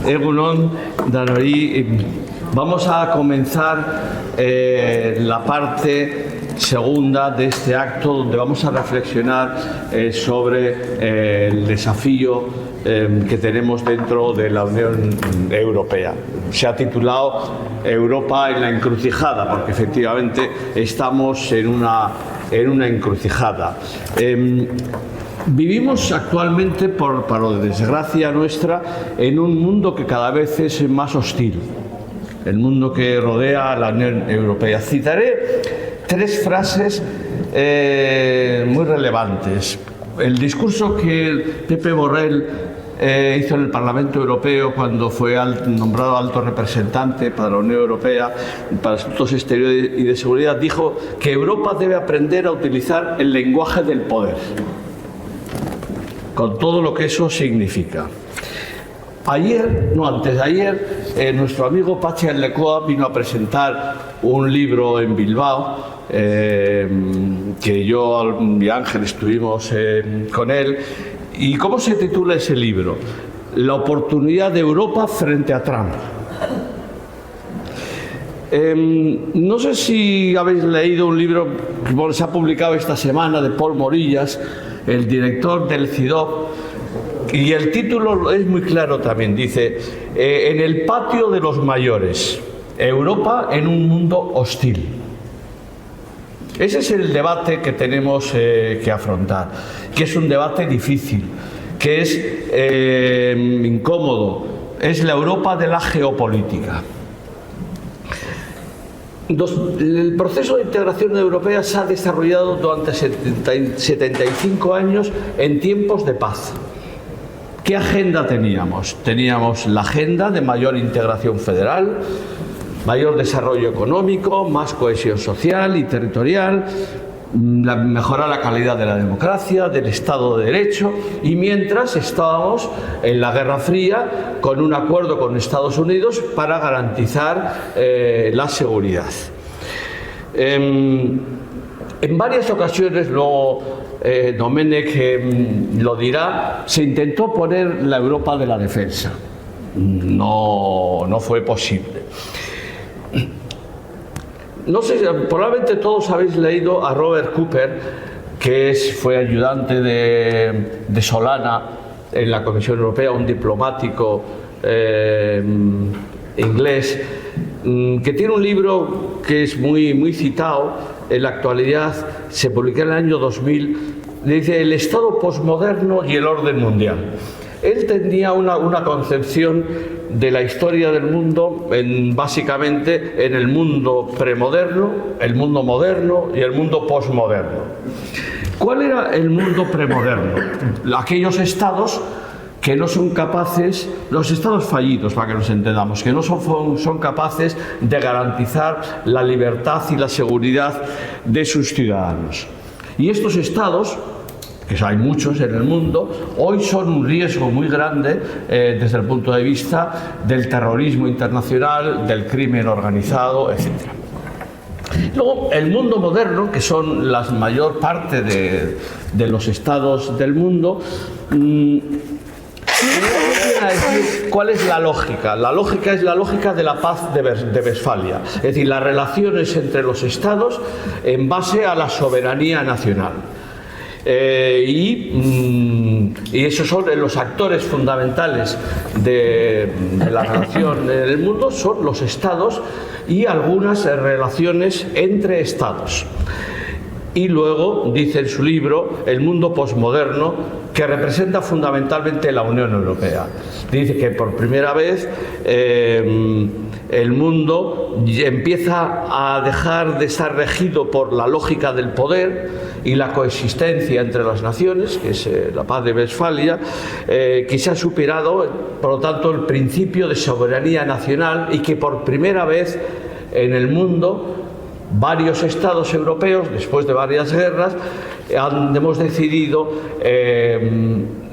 Egunon, Danori. Vamos a comenzar la parte segunda de este acto, donde vamos a reflexionar sobre el desafío que tenemos dentro de la Unión Europea. Se ha titulado Europa en la encrucijada, porque efectivamente estamos en una encrucijada. Vivimos actualmente, por desgracia nuestra, en un mundo que cada vez es más hostil, el mundo que rodea a la Unión Europea. Citaré tres frases muy relevantes. El discurso que Pepe Borrell hizo en el Parlamento Europeo cuando fue nombrado alto representante para la Unión Europea para asuntos exteriores y de seguridad, dijo que Europa debe aprender a utilizar el lenguaje del poder, con todo lo que eso significa. Antes de ayer, nuestro amigo Patxi Aldekoa vino a presentar un libro en Bilbao, que yo y Ángel estuvimos con él. ¿Y cómo se titula ese libro? La oportunidad de Europa frente a Trump. No sé si habéis leído un libro que se ha publicado esta semana de Pol Morillas, el director del CIDOB, y el título es muy claro también. Dice: en el patio de los mayores, Europa en un mundo hostil. Ese es el debate que tenemos que afrontar, que es un debate difícil, que es incómodo. Es la Europa de la geopolítica. El proceso de integración europea se ha desarrollado durante 75 años en tiempos de paz. ¿Qué agenda teníamos? Teníamos la agenda de mayor integración federal, mayor desarrollo económico, más cohesión social y territorial, mejorar la calidad de la democracia, del Estado de Derecho, y mientras estábamos en la Guerra Fría con un acuerdo con Estados Unidos para garantizar la seguridad. En varias ocasiones, luego Domenech lo dirá, se intentó poner la Europa de la defensa. No fue posible. No sé, probablemente todos habéis leído a Robert Cooper, que fue ayudante de Solana en la Comisión Europea, un diplomático inglés, que tiene un libro que es muy citado en la actualidad. Se publicó en el año 2000. Dice: el Estado posmoderno y el orden mundial. Él tenía una concepción de la historia del mundo básicamente en el mundo premoderno, el mundo moderno y el mundo posmoderno. ¿Cuál era el mundo premoderno? Aquellos estados que no son capaces, los estados fallidos, para que nos entendamos, que no son capaces de garantizar la libertad y la seguridad de sus ciudadanos. Y estos estados, que hay muchos en el mundo, hoy son un riesgo muy grande desde el punto de vista del terrorismo internacional, del crimen organizado, etc. Luego, el mundo moderno, que son la mayor parte de los estados del mundo, ¿cuál es la lógica? La lógica es la lógica de la paz de Westfalia, es decir, las relaciones entre los estados en base a la soberanía nacional. Y esos son los actores fundamentales de la relación en el mundo, son los estados y algunas relaciones entre estados. Y luego dice en su libro el mundo posmoderno, que representa fundamentalmente la Unión Europea. Dice que por primera vez el mundo empieza a dejar de estar regido por la lógica del poder y la coexistencia entre las naciones, que es la paz de Westfalia, que se ha superado, por lo tanto, el principio de soberanía nacional, y que por primera vez en el mundo varios estados europeos, después de varias guerras, hemos decidido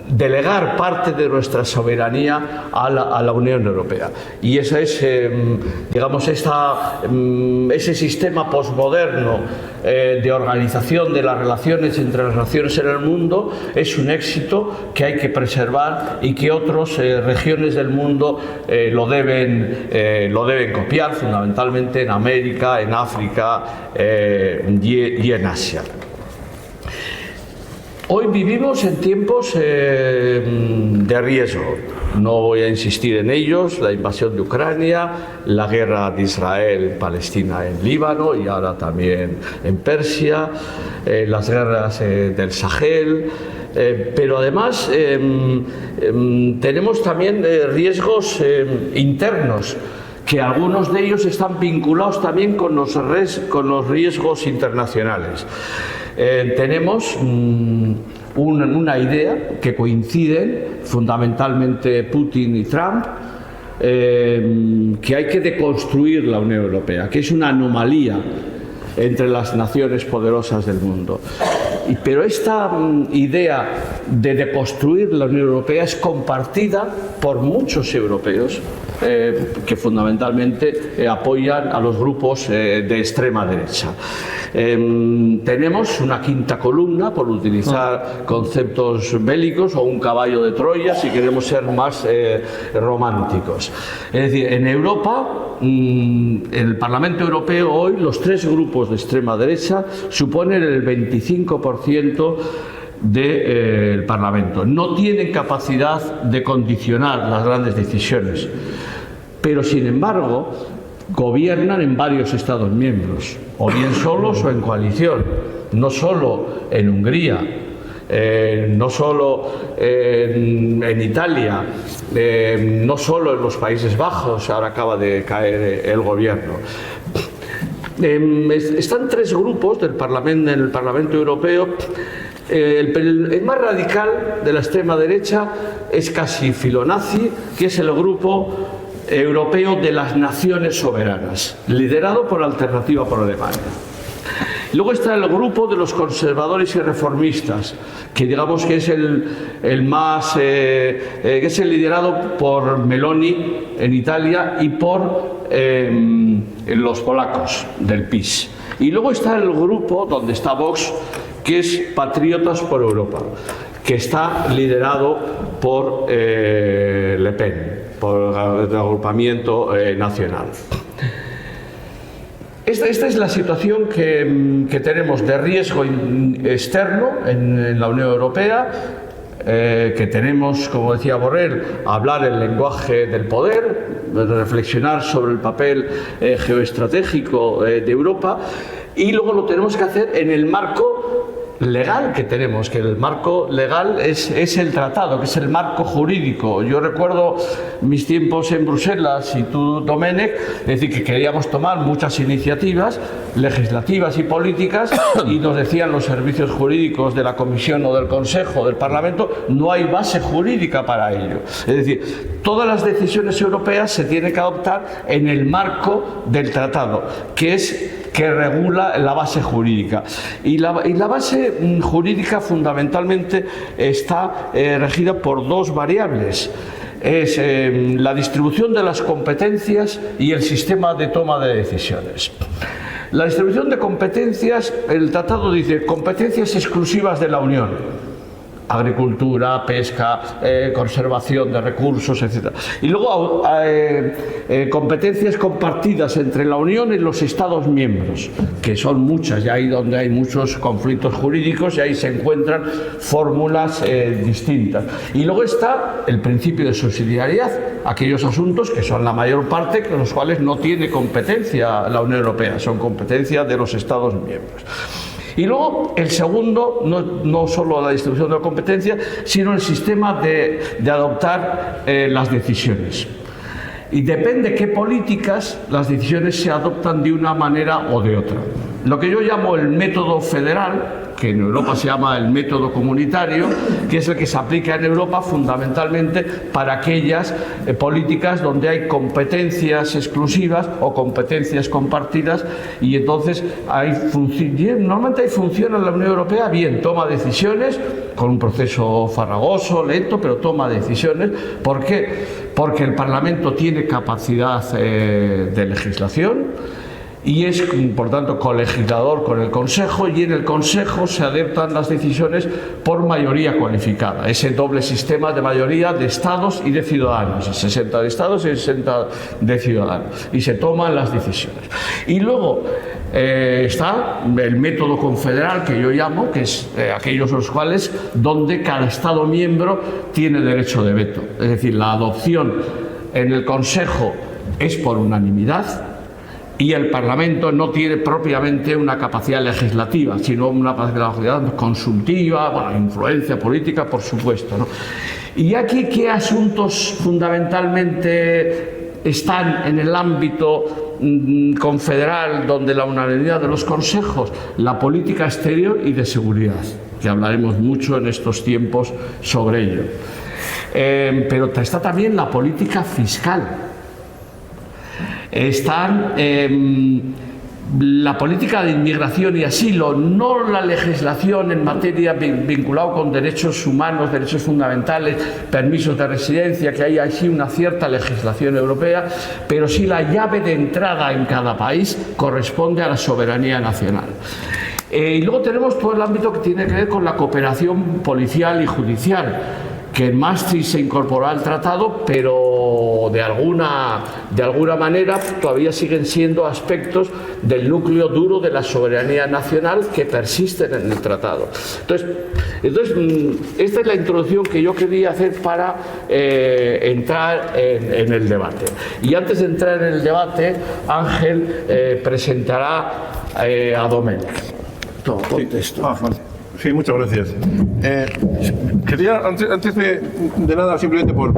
delegar parte de nuestra soberanía a la Unión Europea. Y esa es, digamos, ese sistema posmoderno de organización de las relaciones entre las naciones en el mundo es un éxito que hay que preservar y que otras regiones del mundo lo deben copiar, fundamentalmente en América, en África y en Asia. Hoy vivimos en tiempos de riesgo. No voy a insistir en ellos: la invasión de Ucrania, la guerra de Israel-Palestina en Líbano y ahora también en Persia, las guerras del Sahel, pero además tenemos también riesgos internos, que algunos de ellos están vinculados también con los riesgos internacionales. Tenemos una idea que coinciden fundamentalmente Putin y Trump, que hay que deconstruir la Unión Europea, que es una anomalía entre las naciones poderosas del mundo. Pero esta idea de deconstruir la Unión Europea es compartida por muchos europeos que fundamentalmente apoyan a los grupos de extrema derecha. Tenemos una quinta columna, por utilizar conceptos bélicos, o un caballo de Troya, si queremos ser más románticos. Es decir, en Europa, en el Parlamento Europeo hoy, los tres grupos de extrema derecha suponen el 25% del Parlamento. No tienen capacidad de condicionar las grandes decisiones, pero sin embargo gobiernan en varios Estados miembros, o bien solos o en coalición, no solo en Hungría, no solo en Italia, no solo en los Países Bajos, ahora acaba de caer el gobierno. Están tres grupos en el Parlamento Europeo. El más radical de la extrema derecha es casi filonazi, que es el grupo europeo de las naciones soberanas, liderado por Alternativa por Alemania. Luego está el grupo de los conservadores y reformistas, que digamos que es el más, que es el liderado por Meloni en Italia y por los polacos del PiS. Y luego está el grupo donde está Vox, que es Patriotas por Europa, que está liderado por Le Pen, por el agrupamiento nacional. Esta es la situación que tenemos de riesgo externo en la Unión Europea, que tenemos, como decía Borrell, hablar el lenguaje del poder, reflexionar sobre el papel geoestratégico de Europa, y luego lo tenemos que hacer en el marco legal que tenemos, que el marco legal es el tratado, que es el marco jurídico. Yo recuerdo mis tiempos en Bruselas y tú, Domènech, es decir, que queríamos tomar muchas iniciativas legislativas y políticas y nos decían los servicios jurídicos de la Comisión o del Consejo, del Parlamento, no hay base jurídica para ello. Es decir, todas las decisiones europeas se tienen que adoptar en el marco del tratado, que regula la base jurídica. Y la base jurídica fundamentalmente está regida por dos variables. Es la distribución de las competencias y el sistema de toma de decisiones. La distribución de competencias, el tratado dice competencias exclusivas de la Unión: agricultura, pesca, conservación de recursos, etc. Y luego competencias compartidas entre la Unión y los Estados miembros, que son muchas, y ahí donde hay muchos conflictos jurídicos, y ahí se encuentran fórmulas distintas. Y luego está el principio de subsidiariedad, aquellos asuntos que son la mayor parte, con los cuales no tiene competencia la Unión Europea, son competencia de los Estados miembros. Y luego el segundo, no solo la distribución de la competencia, sino el sistema de adoptar las decisiones. Y depende qué políticas, las decisiones se adoptan de una manera o de otra. Lo que yo llamo el método federal, que en Europa se llama el método comunitario, que es el que se aplica en Europa fundamentalmente para aquellas políticas donde hay competencias exclusivas o competencias compartidas, y entonces normalmente hay función en la Unión Europea, bien, toma decisiones con un proceso farragoso, lento, pero toma decisiones. ¿Por qué? Porque el Parlamento tiene capacidad de legislación y es, por tanto, colegislador con el Consejo, y en el Consejo se adoptan las decisiones por mayoría cualificada, ese doble sistema de mayoría de Estados y de ciudadanos, 60 de Estados y 60 de ciudadanos, y se toman las decisiones. Y luego está el método confederal, que yo llamo, que es aquellos los cuales donde cada Estado miembro tiene derecho de veto, es decir, la adopción en el Consejo es por unanimidad, y el Parlamento no tiene propiamente una capacidad legislativa, sino una capacidad consultiva, bueno, influencia política, por supuesto, ¿no? Y aquí, ¿qué asuntos fundamentalmente están en el ámbito confederal, donde la unanimidad de los consejos? La política exterior y de seguridad, que hablaremos mucho en estos tiempos sobre ello. Pero está también la política fiscal. Están la política de inmigración y asilo, no la legislación en materia vinculada con derechos humanos, derechos fundamentales, permisos de residencia, que hay así una cierta legislación europea, pero sí la llave de entrada en cada país corresponde a la soberanía nacional. Y luego tenemos todo el ámbito que tiene que ver con la cooperación policial y judicial, que en Maastricht se incorporó al tratado, pero de alguna manera todavía siguen siendo aspectos del núcleo duro de la soberanía nacional que persisten en el tratado. Entonces, esta es la introducción que yo quería hacer para entrar en el debate. Y antes de entrar en el debate, Ángel presentará a Domènech. Sí, muchas gracias. Quería, antes de nada, simplemente por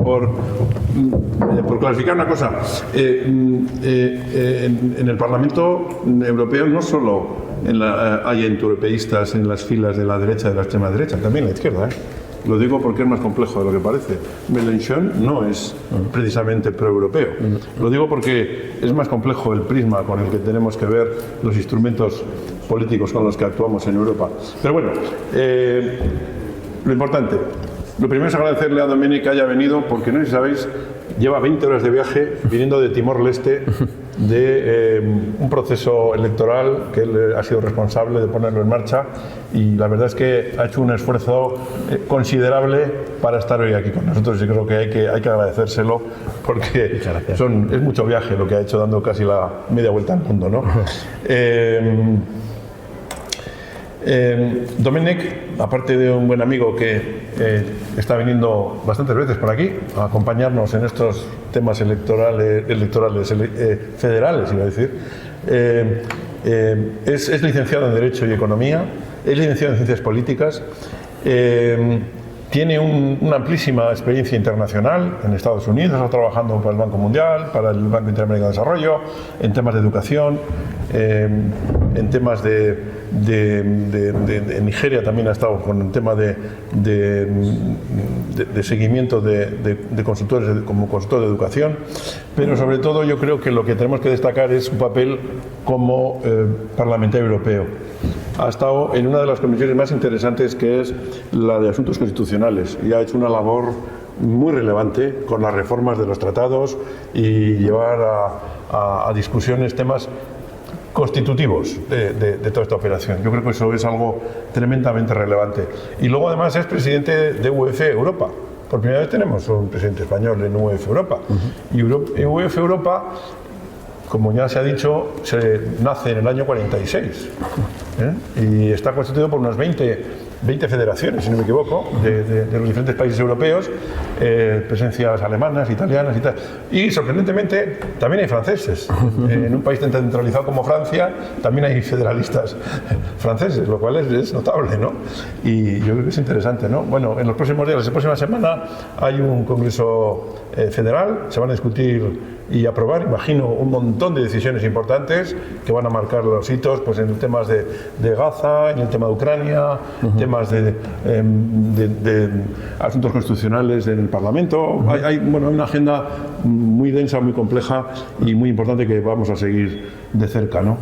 clarificar una cosa. En el Parlamento Europeo no solo hay antieuropeístas en las filas de la derecha y de la extrema derecha, también la izquierda, ¿eh? Lo digo porque es más complejo de lo que parece. Mélenchon no es precisamente proeuropeo. Lo digo porque es más complejo el prisma con el que tenemos que ver los instrumentos políticos con los que actuamos en Europa. Pero bueno, lo importante. Lo primero es agradecerle a Domènech que haya venido, porque no sé si sabéis, lleva 20 horas de viaje viniendo de Timor-Leste, de un proceso electoral que él ha sido responsable de ponerlo en marcha, y la verdad es que ha hecho un esfuerzo considerable para estar hoy aquí con nosotros, y creo que hay que agradecérselo, porque es mucho viaje lo que ha hecho, dando casi la media vuelta al mundo, ¿no? Domènech, aparte de un buen amigo que está viniendo bastantes veces por aquí a acompañarnos en estos temas federales, iba a decir, es licenciado en Derecho y Economía, es licenciado en Ciencias Políticas, tiene una amplísima experiencia internacional en Estados Unidos, está trabajando para el Banco Mundial, para el Banco Interamericano de Desarrollo, en temas de educación, en temas en Nigeria también ha estado con el tema de seguimiento de consultores, como consultor de educación, pero sobre todo yo creo que lo que tenemos que destacar es su papel como parlamentario europeo. Ha estado en una de las comisiones más interesantes, que es la de Asuntos Constitucionales, y ha hecho una labor muy relevante con las reformas de los tratados y llevar a discusiones temas constitutivos de toda esta operación. Yo creo que eso es algo tremendamente relevante. Y luego además es presidente de UEF Europa. Por primera vez tenemos un presidente español en UEF Europa. Y UEF Europa, como ya se ha dicho, nace en el año 46. y está constituido por unas 20 federaciones, si no me equivoco, de los diferentes países europeos, presencias alemanas, italianas y tal. Y sorprendentemente también hay franceses. En un país tan centralizado como Francia también hay federalistas franceses, lo cual es notable, ¿no? Y yo creo que es interesante, ¿no? Bueno, en los próximos días, la próxima semana, hay un congreso federal, se van a discutir y aprobar, imagino, un montón de decisiones importantes que van a marcar los hitos, pues, en temas de Gaza, en el tema de Ucrania, temas de asuntos constitucionales en el Parlamento. Hay una agenda muy densa, muy compleja y muy importante que vamos a seguir de cerca, ¿no?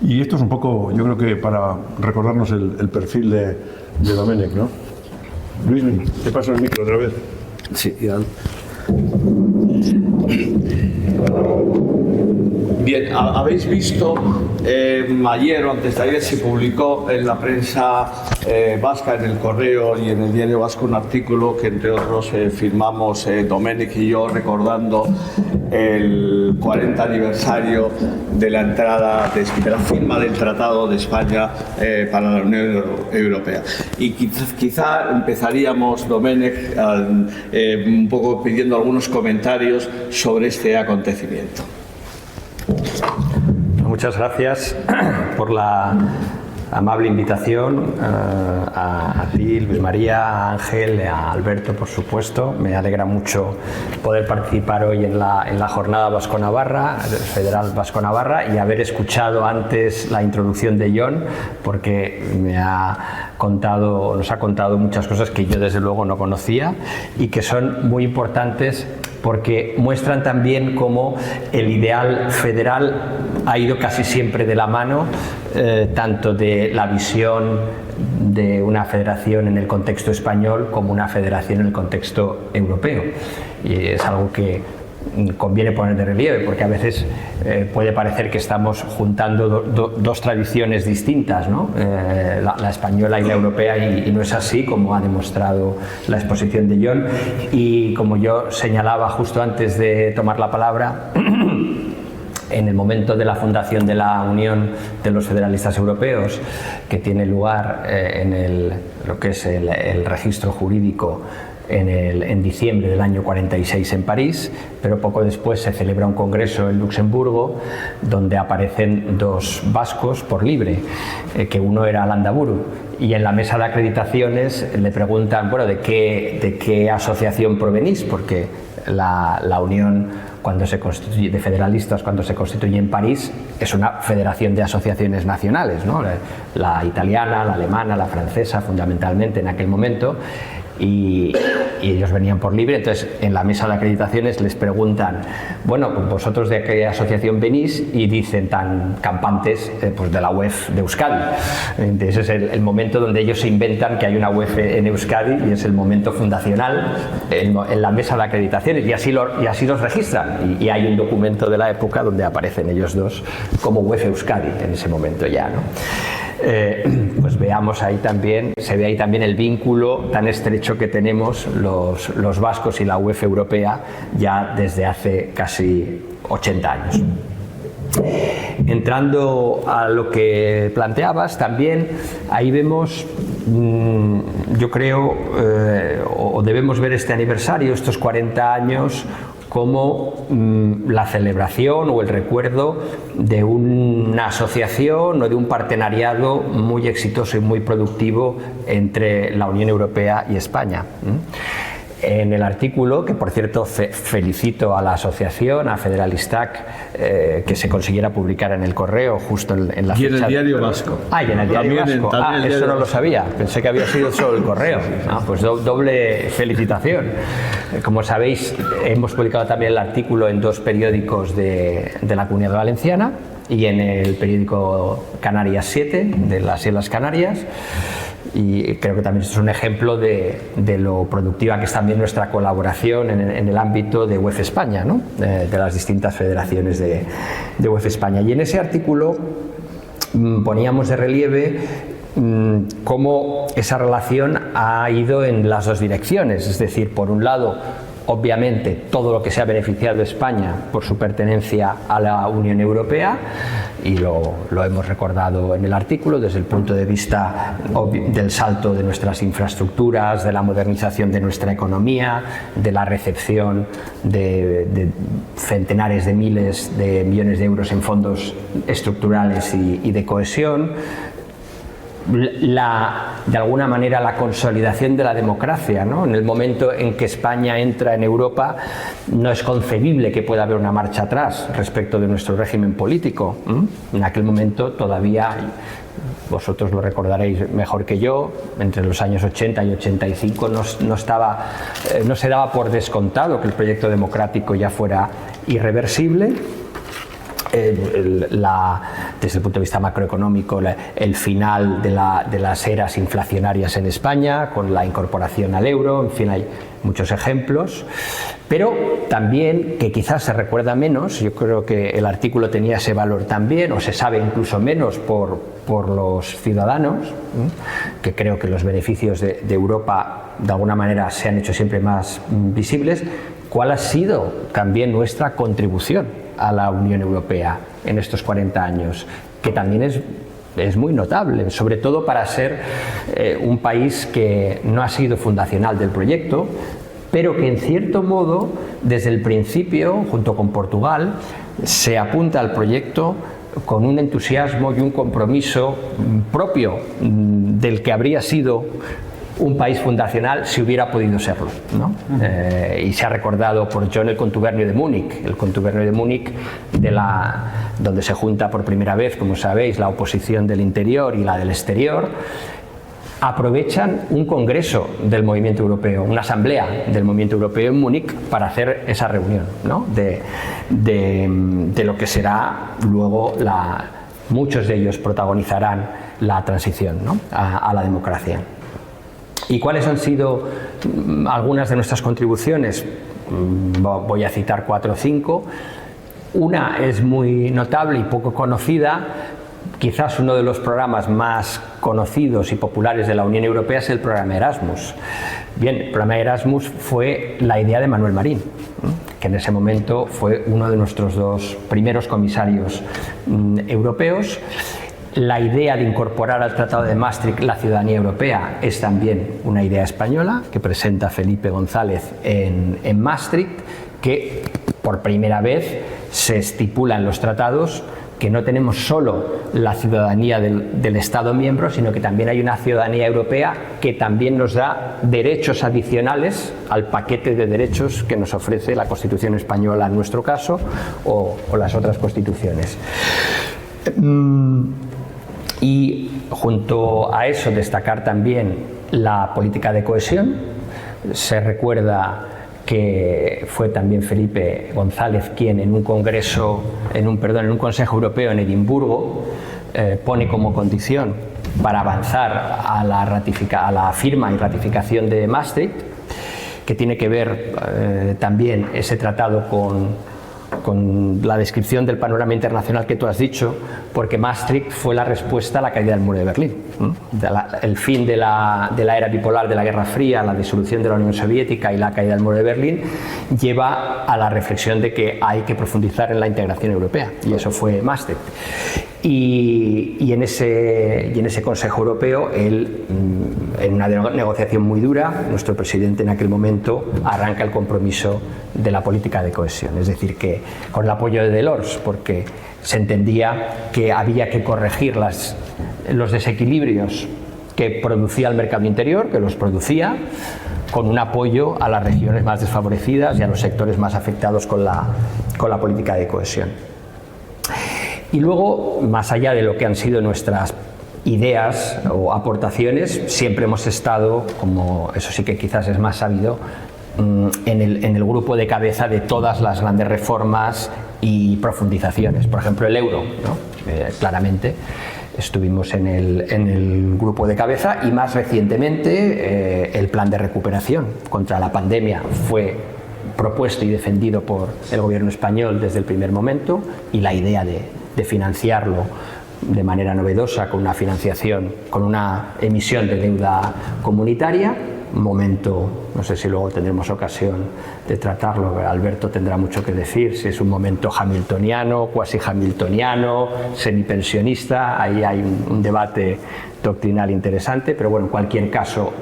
Y esto es un poco, yo creo que para recordarnos el perfil de Domènech, ¿no? Luis, te paso el micro otra vez. Sí, Iván. Bien, habéis visto, ayer o antes de ayer se publicó en la prensa vasca, en el Correo y en el Diario Vasco, un artículo que entre otros firmamos Domènech y yo, recordando el 40 aniversario de la entrada, de la firma del Tratado de España para la Unión Europea. Y quizá empezaríamos, Domènech, un poco pidiendo algunos comentarios sobre este acontecimiento. Muchas gracias por la amable invitación a ti, Luis María, a Ángel, a Alberto, por supuesto. Me alegra mucho poder participar hoy en la jornada Vasco-Navarra, Federal Vasco-Navarra, y haber escuchado antes la introducción de Jon, porque nos ha contado muchas cosas que yo desde luego no conocía y que son muy importantes, porque muestran también cómo el ideal federal ha ido casi siempre de la mano, tanto de la visión de una federación en el contexto español como una federación en el contexto europeo. Y es algo que conviene poner de relieve, porque a veces puede parecer que estamos juntando dos tradiciones distintas, ¿no? La española y la europea, y no es así, como ha demostrado la exposición de Jon. Y como yo señalaba justo antes de tomar la palabra, en el momento de la fundación de la Unión de los Federalistas Europeos, que tiene lugar en lo que es el registro jurídico en diciembre del año 46 en París, pero poco después se celebra un congreso en Luxemburgo donde aparecen dos vascos por libre, que uno era Landaburu, y en la mesa de acreditaciones le preguntan, bueno, ¿de qué asociación provenís? Porque la Unión, cuando se constituye, de federalistas, cuando se constituye en París, es una federación de asociaciones nacionales, ¿no? La italiana, la alemana, la francesa, fundamentalmente en aquel momento. Y ellos venían por libre. Entonces, en la mesa de acreditaciones les preguntan, bueno, ¿vosotros de qué asociación venís? Y dicen, tan campantes, pues de la UEF de Euskadi. Entonces es el momento donde ellos se inventan que hay una UEF en Euskadi, y es el momento fundacional en la mesa de acreditaciones, y así los registran. Y hay un documento de la época donde aparecen ellos dos como UEF Euskadi en ese momento ya, ¿no? Pues veamos ahí también, se ve ahí también el vínculo tan estrecho que tenemos los vascos y la UEF europea ya desde hace casi 80 años. Entrando a lo que planteabas, también ahí vemos, yo creo, o debemos ver este aniversario, estos 40 años, como la celebración o el recuerdo de una asociación o de un partenariado muy exitoso y muy productivo entre la Unión Europea y España. En el artículo, que por cierto felicito a la asociación, a Federalistac, que se consiguiera publicar en el Correo justo en la fecha. Y en el Diario Vasco. Y en el Diario Vasco. Eso no lo sabía, pensé que había sido solo el Correo. Pues doble felicitación. Como sabéis, hemos publicado también el artículo en dos periódicos de la Comunidad Valenciana y en el periódico Canarias 7 de las Islas Canarias. Y creo que también es un ejemplo de lo productiva que es también nuestra colaboración en el ámbito de UEF España, ¿no? De las distintas federaciones de UEF España. Y en ese artículo poníamos de relieve cómo esa relación ha ido en las dos direcciones. Es decir, por un lado, obviamente todo lo que se ha beneficiado España por su pertenencia a la Unión Europea, y lo hemos recordado en el artículo desde el punto de vista del salto de nuestras infraestructuras, de la modernización de nuestra economía, de la recepción de centenares de miles de millones de euros en fondos estructurales y de cohesión. De alguna manera la consolidación de la democracia, ¿no? En el momento en que España entra en Europa, no es concebible que pueda haber una marcha atrás respecto de nuestro régimen político. En aquel momento todavía, vosotros lo recordaréis mejor que yo, entre los años 80 y 85 no se daba por descontado que el proyecto democrático ya fuera irreversible. Desde el punto de vista macroeconómico, el final de las eras inflacionarias en España, con la incorporación al euro, en fin, hay muchos ejemplos, pero también, que quizás se recuerda menos, yo creo que el artículo tenía ese valor también, o se sabe incluso menos por los ciudadanos, que creo que los beneficios de Europa de alguna manera se han hecho siempre más visibles. ¿Cuál ha sido también nuestra contribución a la Unión Europea en estos 40 años? Que también es muy notable, sobre todo para ser un país que no ha sido fundacional del proyecto, pero que en cierto modo, desde el principio, junto con Portugal, se apunta al proyecto con un entusiasmo y un compromiso propio del que habría sido un país fundacional si hubiera podido serlo, ¿no? Y se ha recordado por John el contubernio de Múnich, donde se junta por primera vez, como sabéis, la oposición del interior y la del exterior. Aprovechan un congreso del movimiento europeo, una asamblea del movimiento europeo en Múnich para hacer esa reunión, ¿no? de lo que será luego muchos de ellos protagonizarán la transición, ¿no? a la democracia. ¿Y cuáles han sido algunas de nuestras contribuciones? Voy a citar 4 o 5. Una es muy notable y poco conocida. Quizás uno de los programas más conocidos y populares de la Unión Europea es el programa Erasmus. Bien, el programa Erasmus fue la idea de Manuel Marín, que en ese momento fue uno de nuestros 2 primeros comisarios europeos. La idea de incorporar al Tratado de Maastricht la ciudadanía europea es también una idea española que presenta Felipe González en Maastricht, que por primera vez se estipula en los tratados que no tenemos solo la ciudadanía del Estado miembro, sino que también hay una ciudadanía europea que también nos da derechos adicionales al paquete de derechos que nos ofrece la Constitución española en nuestro caso o las otras constituciones. Y junto a eso destacar también la política de cohesión. Se recuerda que fue también Felipe González quien en un consejo europeo en Edimburgo pone como condición para avanzar a la firma y ratificación de Maastricht, que tiene que ver también ese tratado con la descripción del panorama internacional que tú has dicho, porque Maastricht fue la respuesta a la caída del muro de Berlín. El fin de la era bipolar de la Guerra Fría, la disolución de la Unión Soviética y la caída del muro de Berlín lleva a la reflexión de que hay que profundizar en la integración europea, y eso fue Maastricht. Y en ese Consejo Europeo, en una negociación muy dura, nuestro presidente en aquel momento arranca el compromiso de la política de cohesión, es decir, que con el apoyo de Delors, porque se entendía que había que corregir los desequilibrios que producía el mercado interior, que los producía, con un apoyo a las regiones más desfavorecidas y a los sectores más afectados con la política de cohesión. Y luego, más allá de lo que han sido nuestras ideas o aportaciones, siempre hemos estado, como eso sí que quizás es más sabido, en el grupo de cabeza de todas las grandes reformas y profundizaciones. Por ejemplo, el euro, ¿no? Claramente estuvimos en el grupo de cabeza, y más recientemente el plan de recuperación contra la pandemia fue propuesto y defendido por el gobierno español desde el primer momento, y la idea de financiarlo de manera novedosa con una financiación, con una emisión de deuda comunitaria. momento, no sé si luego tendremos ocasión de tratarlo, Alberto tendrá mucho que decir, si es un momento hamiltoniano, cuasi hamiltoniano, semipensionista, ahí hay un debate doctrinal interesante, pero bueno, en cualquier caso,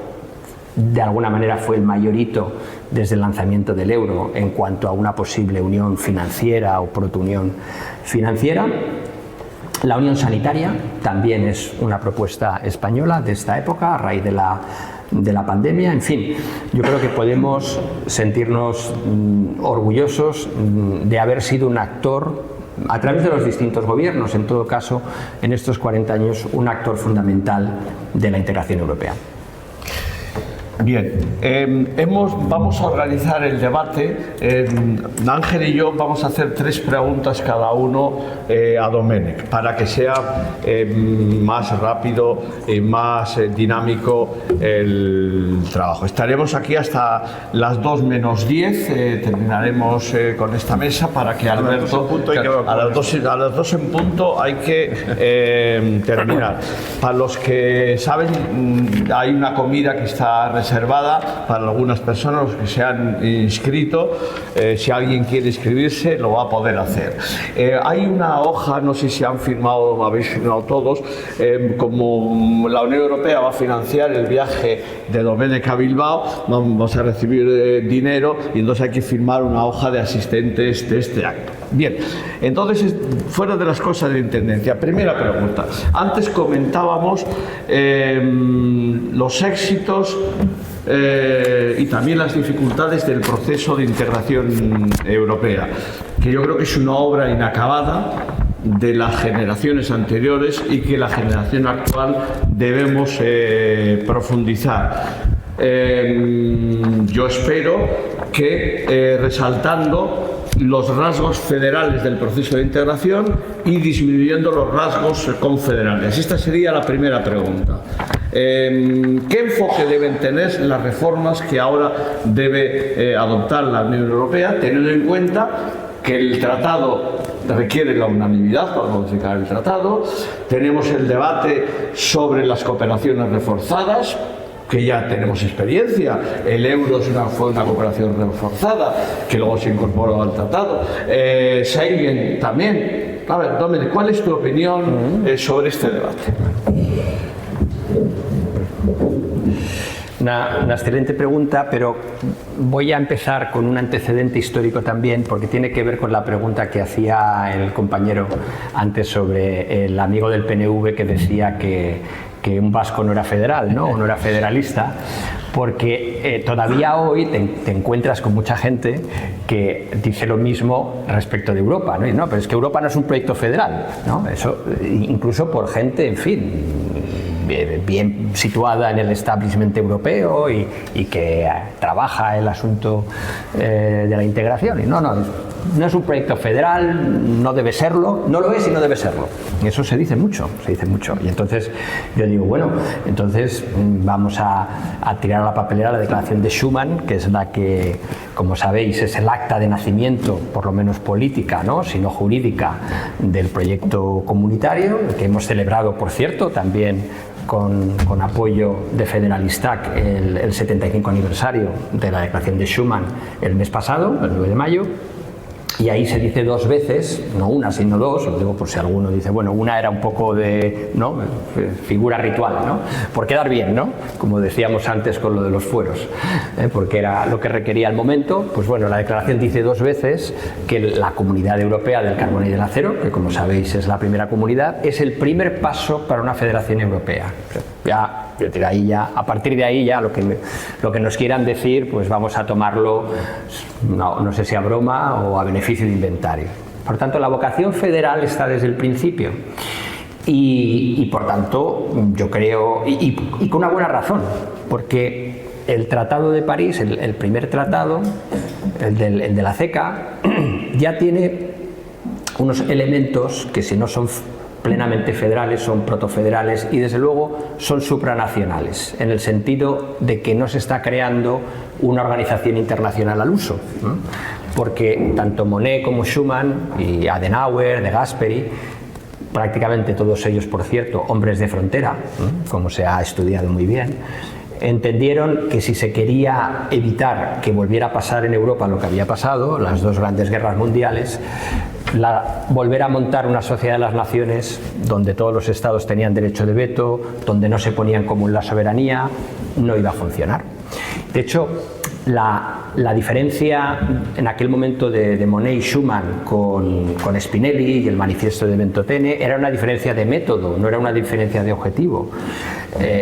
de alguna manera fue el mayor hito desde el lanzamiento del euro en cuanto a una posible unión financiera o protounión financiera. La unión sanitaria también es una propuesta española de esta época, a raíz de la pandemia. En fin, yo creo que podemos sentirnos orgullosos de haber sido un actor, a través de los distintos gobiernos, en todo caso, en estos 40 años, un actor fundamental de la integración europea. Bien, vamos a organizar el debate. Ángel y yo vamos a hacer 3 preguntas cada uno a Domènech para que sea más rápido y más dinámico el trabajo. Estaremos aquí hasta las 2 menos 10, terminaremos con esta mesa para que Alberto, a las 2 en punto hay que terminar. Para los que saben, hay una comida que está reservada para algunas personas, los que se han inscrito. Si alguien quiere inscribirse, lo va a poder hacer. Hay una hoja, no sé si han firmado, habéis firmado todos, como la Unión Europea va a financiar el viaje de Domènech a Bilbao, vamos a recibir dinero y entonces hay que firmar una hoja de asistentes de este acto. Bien, entonces, fuera de las cosas de intendencia, primera pregunta. Antes comentábamos los éxitos y también las dificultades del proceso de integración europea, que yo creo que es una obra inacabada de las generaciones anteriores y que la generación actual debemos profundizar. Yo espero que resaltando los rasgos federales del proceso de integración y disminuyendo los rasgos confederales. Esta sería la primera pregunta. ¿Qué enfoque deben tener las reformas que ahora debe adoptar la Unión Europea, teniendo en cuenta que el tratado requiere la unanimidad para modificar el tratado? Tenemos el debate sobre las cooperaciones reforzadas, que ya tenemos experiencia. El euro fue una cooperación reforzada que luego se incorporó al tratado. Schengen también. A ver, Domènech, ¿cuál es tu opinión sobre este debate? Una excelente pregunta, pero voy a empezar con un antecedente histórico también, porque tiene que ver con la pregunta que hacía el compañero antes sobre el amigo del PNV que decía que un vasco no era federal, ¿no? O no era federalista, porque todavía hoy te encuentras con mucha gente que dice lo mismo respecto de Europa, ¿no? Y no, pero es que Europa no es un proyecto federal, ¿no? Eso, incluso por gente, en fin, bien situada en el establishment europeo y que trabaja el asunto de la integración. Y no es un proyecto federal, no debe serlo, no lo es y no debe serlo. Y eso se dice mucho. Y entonces yo digo, bueno, entonces vamos a tirar a la papelera la declaración de Schuman, que es la que, como sabéis, es el acta de nacimiento, por lo menos política, ¿no?, sino jurídica, del proyecto comunitario, que hemos celebrado, por cierto, también con apoyo de Federalistak el 75 aniversario de la declaración de Schuman el mes pasado, el 9 de mayo. Y ahí se dice 2 veces, no una sino 2, lo digo por si alguno dice, bueno, una era un poco de, ¿no?, figura ritual, ¿no?, por quedar bien, ¿no?, como decíamos antes con lo de los fueros, porque era lo que requería el momento. Pues bueno, la declaración dice 2 veces que la Comunidad Europea del Carbón y del Acero, que como sabéis es la primera comunidad, es el primer paso para una federación europea. Ya, a partir de ahí ya lo que nos quieran decir, pues vamos a tomarlo, no sé si a broma o a beneficio de inventario. Por tanto, la vocación federal está desde el principio y por tanto yo creo, y con una buena razón, porque el Tratado de París, el primer tratado, el de la CECA, ya tiene unos elementos que, si no son plenamente federales, son protofederales y desde luego son supranacionales, en el sentido de que no se está creando una organización internacional al uso, ¿no?, porque tanto Monnet como Schuman y Adenauer, De Gasperi, prácticamente todos ellos, por cierto, hombres de frontera, como se ha estudiado muy bien, entendieron que si se quería evitar que volviera a pasar en Europa lo que había pasado, las dos grandes guerras mundiales, volver a montar una sociedad de las naciones donde todos los estados tenían derecho de veto, donde no se ponía en común la soberanía, no iba a funcionar. De hecho, la diferencia en aquel momento de Monnet y Schuman con Spinelli y el manifiesto de Ventotene era una diferencia de método, no era una diferencia de objetivo.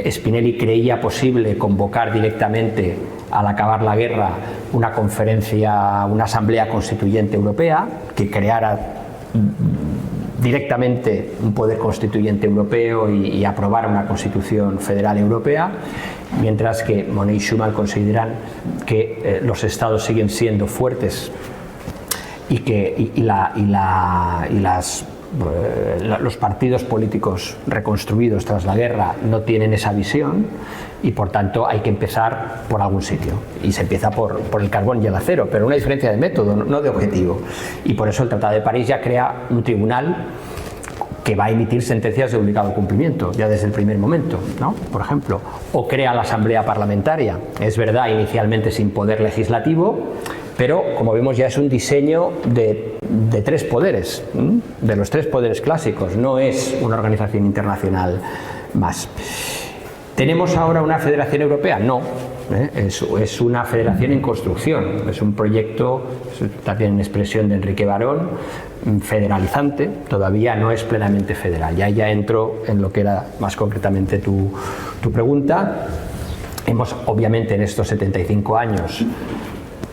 Spinelli creía posible convocar directamente, al acabar la guerra, una conferencia, una asamblea constituyente europea que creara directamente un poder constituyente europeo y aprobara una constitución federal europea, mientras que Monnet y Schuman consideran que los estados siguen siendo fuertes y que los partidos políticos reconstruidos tras la guerra no tienen esa visión y por tanto hay que empezar por algún sitio, y se empieza por el carbón y el acero, pero una diferencia de método, no de objetivo, y por eso el Tratado de París ya crea un tribunal que va a emitir sentencias de obligado cumplimiento ya desde el primer momento, ¿no? Por ejemplo, o crea la Asamblea Parlamentaria, es verdad, inicialmente sin poder legislativo, pero como vemos ya es un diseño de tres poderes, de los tres poderes clásicos, no es una organización internacional más. ¿Tenemos ahora una federación europea? No, es una federación en construcción, es un proyecto, también en expresión de Enrique Barón, federalizante, todavía no es plenamente federal. Ya entro en lo que era más concretamente tu pregunta. Hemos, obviamente, en estos 75 años,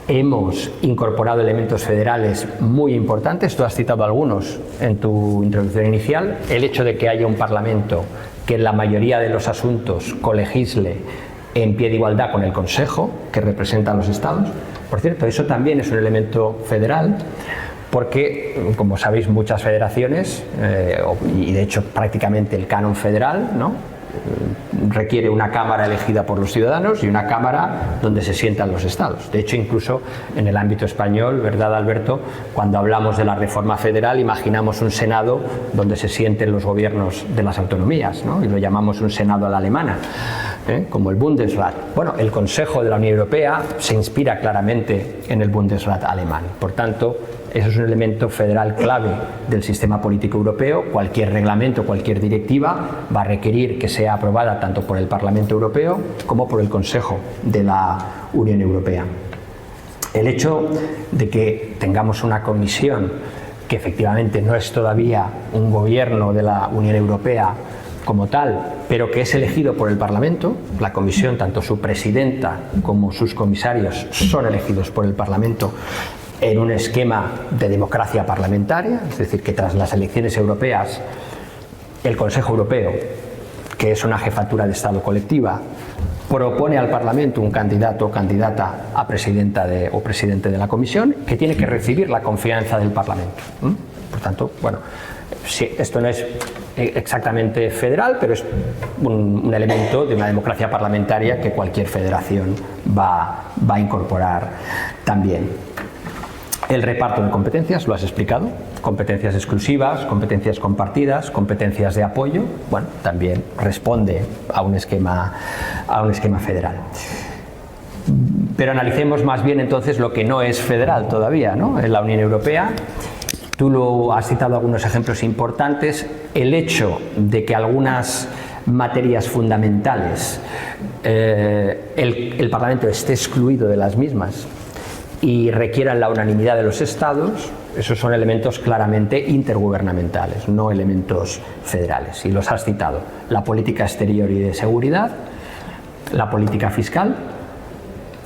hemos incorporado elementos federales muy importantes, tú has citado algunos en tu introducción inicial, el hecho de que haya un Parlamento que en la mayoría de los asuntos colegisle en pie de igualdad con el Consejo, que representa a los Estados. Por cierto, eso también es un elemento federal, porque, como sabéis, muchas federaciones, y de hecho prácticamente el canon federal, ¿no?, requiere una cámara elegida por los ciudadanos y una cámara donde se sientan los estados. De hecho, incluso en el ámbito español, ¿verdad, Alberto?, cuando hablamos de la reforma federal imaginamos un senado donde se sienten los gobiernos de las autonomías, ¿no?, y lo llamamos un senado a la alemana, como el Bundesrat. Bueno, el Consejo de la Unión Europea se inspira claramente en el Bundesrat alemán. Por tanto, eso es un elemento federal clave del sistema político europeo. Cualquier reglamento, cualquier directiva va a requerir que sea aprobada tanto por el Parlamento Europeo como por el Consejo de la Unión Europea. El hecho de que tengamos una comisión que efectivamente no es todavía un gobierno de la Unión Europea como tal, pero que es elegido por el Parlamento, la comisión, tanto su presidenta como sus comisarios son elegidos por el Parlamento en un esquema de democracia parlamentaria, es decir, que tras las elecciones europeas el Consejo Europeo, que es una jefatura de Estado colectiva, propone al Parlamento un candidato o candidata a presidenta o presidente de la Comisión, que tiene que recibir la confianza del Parlamento. Por tanto, bueno, sí, esto no es exactamente federal, pero es un elemento de una democracia parlamentaria que cualquier federación va a incorporar también. El reparto de competencias, lo has explicado, competencias exclusivas, competencias compartidas, competencias de apoyo, bueno, también responde a un esquema federal. Pero analicemos más bien entonces lo que no es federal todavía, ¿no?, en la Unión Europea. Tú lo has citado algunos ejemplos importantes. El hecho de que algunas materias fundamentales el Parlamento esté excluido de las mismas y requieran la unanimidad de los Estados, esos son elementos claramente intergubernamentales, no elementos federales. Y los has citado: la política exterior y de seguridad, la política fiscal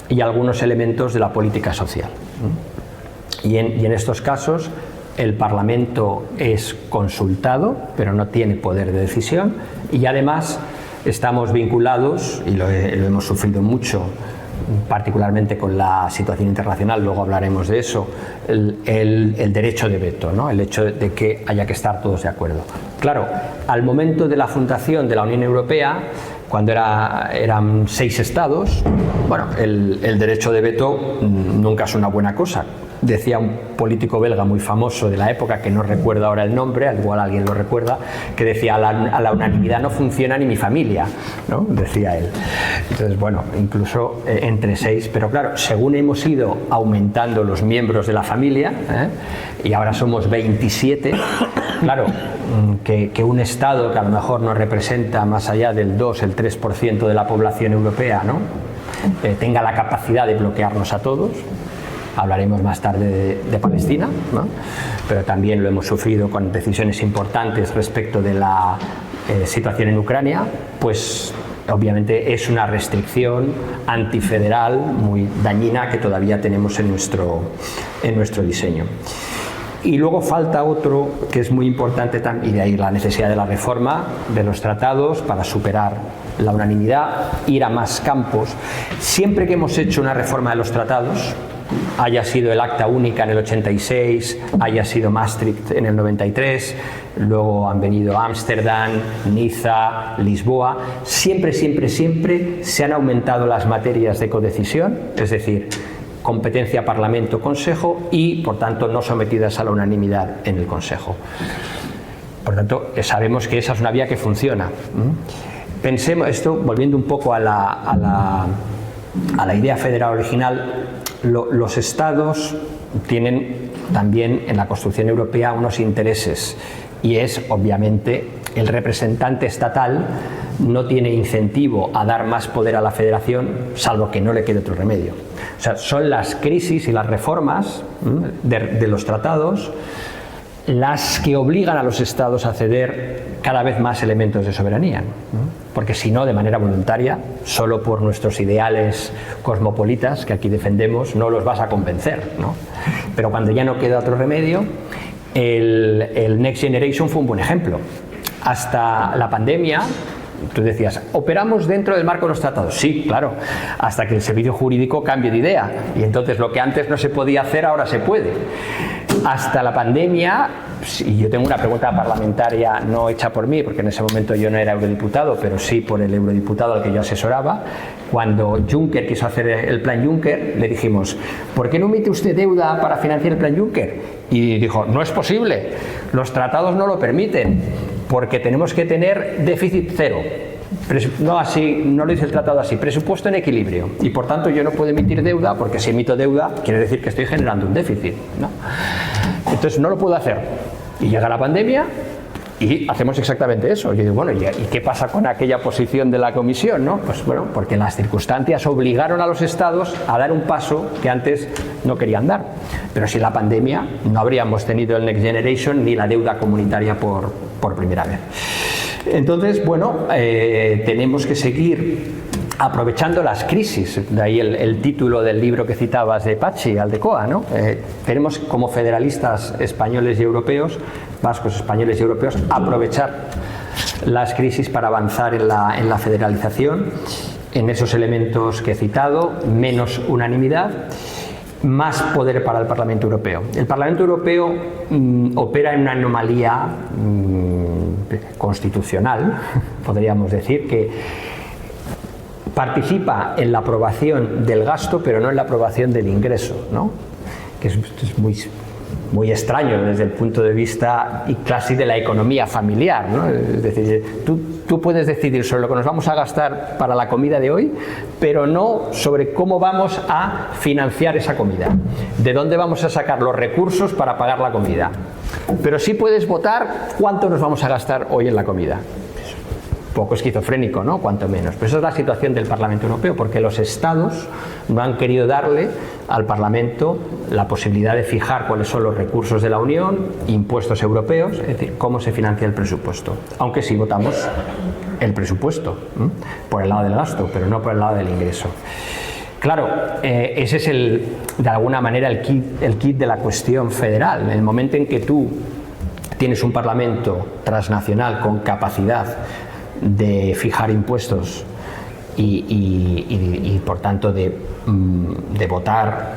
y algunos elementos de la política social. Y en estos casos el Parlamento es consultado, pero no tiene poder de decisión, y además estamos vinculados, y lo hemos sufrido mucho, particularmente con la situación internacional, luego hablaremos de eso, el derecho de veto, ¿no?, el hecho de que haya que estar todos de acuerdo. Claro, al momento de la fundación de la Unión Europea, cuando eran 6 estados, bueno, el derecho de veto nunca es una buena cosa. decía un político belga muy famoso de la época, que no recuerdo ahora el nombre, al igual alguien lo recuerda, que decía: a la unanimidad no funciona ni mi familia, ¿no? Decía él. Entonces, bueno, incluso entre 6, pero claro, según hemos ido aumentando los miembros de la familia, y ahora somos 27, claro, que un Estado que a lo mejor no representa más allá del 2, el 3% de la población europea, ¿no? Tenga la capacidad de bloquearnos a todos. Hablaremos más tarde de Palestina, ¿no? Pero también lo hemos sufrido con decisiones importantes respecto de la situación en Ucrania, pues obviamente es una restricción antifederal muy dañina que todavía tenemos en nuestro diseño. Y luego falta otro que es muy importante también, y de ahí la necesidad de la reforma de los tratados para superar la unanimidad, ir a más campos. Siempre que hemos hecho una reforma de los tratados, haya sido el Acta Única en el 86, haya sido Maastricht en el 93, luego han venido Ámsterdam, Niza, Lisboa, siempre se han aumentado las materias de codecisión, es decir, competencia Parlamento-Consejo y, por tanto, no sometidas a la unanimidad en el Consejo. Por tanto, sabemos que esa es una vía que funciona. Pensemos esto, volviendo un poco a la idea federal original, los Estados tienen también en la construcción europea unos intereses, y es, obviamente, el representante estatal no tiene incentivo a dar más poder a la federación, salvo que no le quede otro remedio. O sea, son las crisis y las reformas de los tratados las que obligan a los Estados a ceder cada vez más elementos de soberanía, porque si no, de manera voluntaria, solo por nuestros ideales cosmopolitas que aquí defendemos, no los vas a convencer, ¿no? Pero cuando ya no queda otro remedio, el Next Generation fue un buen ejemplo. Hasta la pandemia, tú decías, ¿operamos dentro del marco de los tratados? Sí, claro, hasta que el servicio jurídico cambie de idea, y entonces lo que antes no se podía hacer ahora se puede. Hasta la pandemia, y yo tengo una pregunta parlamentaria no hecha por mí, porque en ese momento yo no era eurodiputado, pero sí por el eurodiputado al que yo asesoraba. Cuando Juncker quiso hacer el plan Juncker, le dijimos, ¿por qué no emite usted deuda para financiar el plan Juncker? Y dijo, no es posible, los tratados no lo permiten, porque tenemos que tener déficit cero. No, así, no lo dice el tratado así, presupuesto en equilibrio, y por tanto yo no puedo emitir deuda, porque si emito deuda quiere decir que estoy generando un déficit, ¿no? Entonces no lo puedo hacer, y llega la pandemia y hacemos exactamente eso. Yo digo, bueno, ¿y qué pasa con aquella posición de la Comisión, no? Pues bueno, porque las circunstancias obligaron a los Estados a dar un paso que antes no querían dar, pero sin la pandemia no habríamos tenido el Next Generation ni la deuda comunitaria por primera vez. Entonces, bueno, tenemos que seguir aprovechando las crisis, de ahí el título del libro que citabas de Patxi Aldecoa, ¿no? Tenemos como federalistas españoles y europeos, vascos, españoles y europeos, aprovechar las crisis para avanzar en la federalización, en esos elementos que he citado, menos unanimidad, más poder para el Parlamento Europeo. El Parlamento Europeo opera en una anomalía constitucional, podríamos decir, que participa en la aprobación del gasto, pero no en la aprobación del ingreso, ¿no? Que es muy extraño desde el punto de vista y casi de la economía familiar, ¿no? Es decir, tú puedes decidir sobre lo que nos vamos a gastar para la comida de hoy, pero no sobre cómo vamos a financiar esa comida, de dónde vamos a sacar los recursos para pagar la comida. Pero sí puedes votar cuánto nos vamos a gastar hoy en la comida. Poco esquizofrénico, ¿no? Cuanto menos. Pero esa es la situación del Parlamento Europeo, porque los Estados no han querido darle al Parlamento la posibilidad de fijar cuáles son los recursos de la Unión, impuestos europeos, es decir, cómo se financia el presupuesto. Aunque sí votamos el presupuesto, por el lado del gasto, pero no por el lado del ingreso. Claro, ese es de alguna manera el kit de la cuestión federal. En el momento en que tú tienes un Parlamento transnacional con capacidad de fijar impuestos y por tanto de votar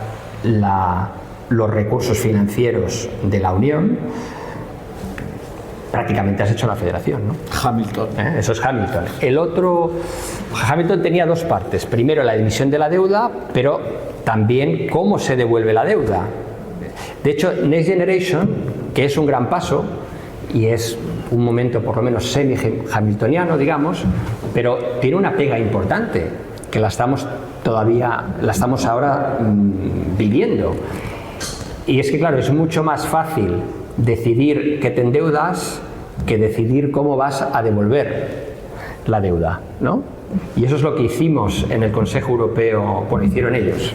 los recursos financieros de la Unión, prácticamente has hecho la federación, ¿no? Hamilton. Eso es Hamilton. Hamilton tenía dos partes. Primero, la emisión de la deuda, pero también cómo se devuelve la deuda. De hecho, Next Generation, que es un gran paso y es un momento por lo menos semi-hamiltoniano, digamos, pero tiene una pega importante, que la estamos ahora viviendo. Y es que, claro, es mucho más fácil decidir que te endeudas que decidir cómo vas a devolver la deuda, ¿no? Y eso es lo que hicimos en el Consejo Europeo, bueno, hicieron ellos,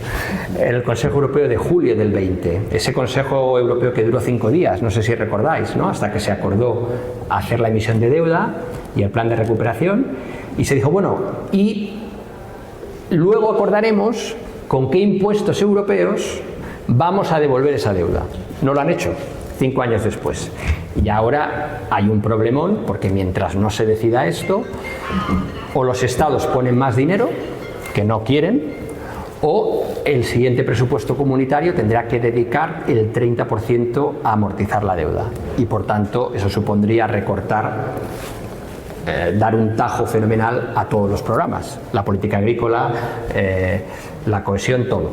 en el Consejo Europeo de julio del 20. Ese Consejo Europeo que duró 5 días, no sé si recordáis, ¿no? Hasta que se acordó hacer la emisión de deuda y el plan de recuperación. Y se dijo, bueno, y luego acordaremos con qué impuestos europeos vamos a devolver esa deuda. No lo han hecho, 5 años después. Y ahora hay un problemón, porque mientras no se decida esto, o los estados ponen más dinero, que no quieren, o el siguiente presupuesto comunitario tendrá que dedicar el 30% a amortizar la deuda. Y por tanto, eso supondría recortar, dar un tajo fenomenal a todos los programas, la política agrícola, la cohesión, todo.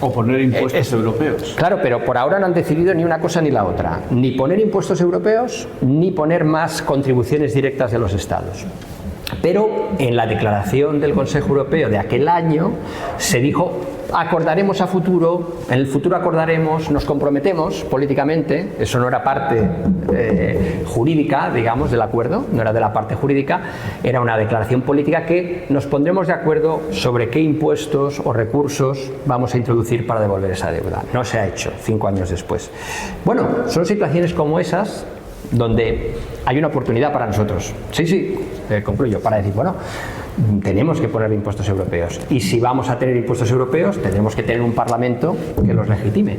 O poner impuestos europeos. Claro, pero por ahora no han decidido ni una cosa ni la otra. Ni poner impuestos europeos, ni poner más contribuciones directas de los estados. Pero en la declaración del Consejo Europeo de aquel año se dijo, acordaremos a futuro, en el futuro acordaremos, nos comprometemos políticamente, eso no era parte jurídica, digamos, del acuerdo, no era de la parte jurídica, era una declaración política que nos pondremos de acuerdo sobre qué impuestos o recursos vamos a introducir para devolver esa deuda. No se ha hecho 5 años después. Bueno, son situaciones como esas donde hay una oportunidad para nosotros. Sí, concluyo, para decir, bueno, tenemos que poner impuestos europeos. Y si vamos a tener impuestos europeos, tendremos que tener un Parlamento que los legitime.